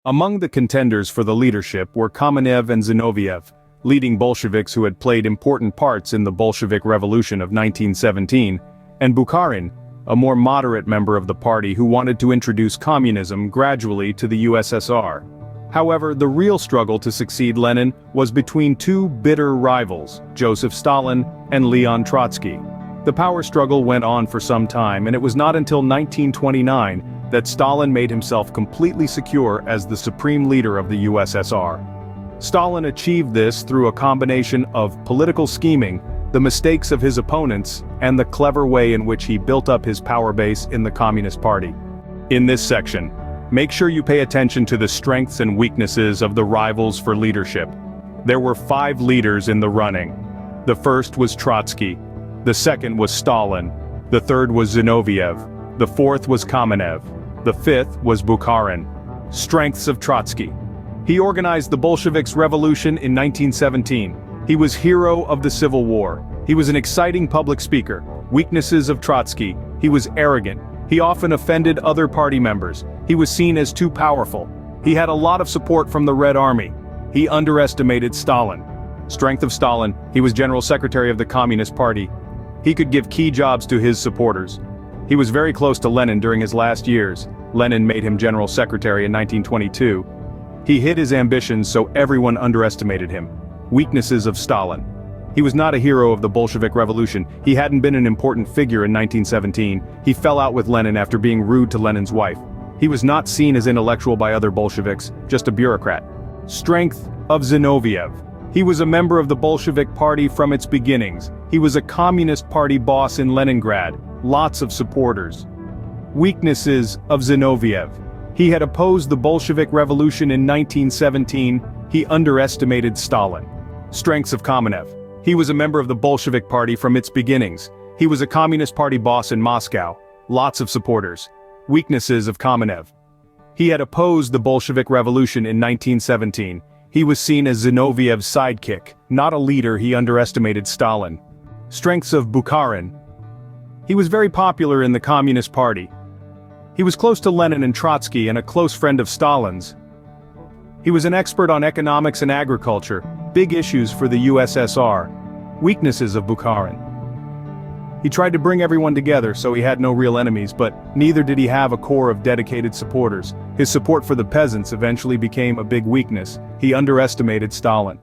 Among the contenders for the leadership were Kamenev and Zinoviev, leading Bolsheviks who had played important parts in the Bolshevik Revolution of 1917, and Bukharin, a more moderate member of the party who wanted to introduce communism gradually to the USSR. However, the real struggle to succeed Lenin was between two bitter rivals, Joseph Stalin and Leon Trotsky. The power struggle went on for some time, and it was not until 1929 that Stalin made himself completely secure as the supreme leader of the USSR. Stalin achieved this through a combination of political scheming, the mistakes of his opponents, and the clever way in which he built up his power base in the Communist Party. In this section, make sure you pay attention to the strengths and weaknesses of the rivals for leadership. There were 5 leaders in the running. The first was Trotsky. The second was Stalin. The third was Zinoviev. The fourth was Kamenev. The fifth was Bukharin. Strengths of Trotsky. He organized the Bolsheviks' revolution in 1917. He was hero of the Civil War. He was an exciting public speaker. Weaknesses of Trotsky. He was arrogant. He often offended other party members. He was seen as too powerful. He had a lot of support from the Red Army. He underestimated Stalin. Strength of Stalin. He was General Secretary of the Communist Party. He could give key jobs to his supporters. He was very close to Lenin during his last years. Lenin made him General Secretary in 1922. He hid his ambitions, so everyone underestimated him. Weaknesses of Stalin. He was not a hero of the Bolshevik Revolution. He hadn't been an important figure in 1917. He fell out with Lenin after being rude to Lenin's wife. He was not seen as intellectual by other Bolsheviks, just a bureaucrat. Strength of Zinoviev. He was a member of the Bolshevik Party from its beginnings. He was a Communist Party boss in Leningrad, lots of supporters. Weaknesses of Zinoviev. He had opposed the Bolshevik Revolution in 1917. He underestimated Stalin. Strengths of Kamenev. He was a member of the Bolshevik Party from its beginnings. He was a Communist Party boss in Moscow, lots of supporters. Weaknesses of Kamenev. He had opposed the Bolshevik Revolution in 1917. He was seen as Zinoviev's sidekick, not a leader. He underestimated Stalin. Strengths of Bukharin. He was very popular in the Communist Party. He was close to Lenin and Trotsky and a close friend of Stalin's. He was an expert on economics and agriculture, big issues for the USSR. Weaknesses of Bukharin. He tried to bring everyone together, so he had no real enemies, but neither did he have a core of dedicated supporters. His support for the peasants eventually became a big weakness. He underestimated Stalin.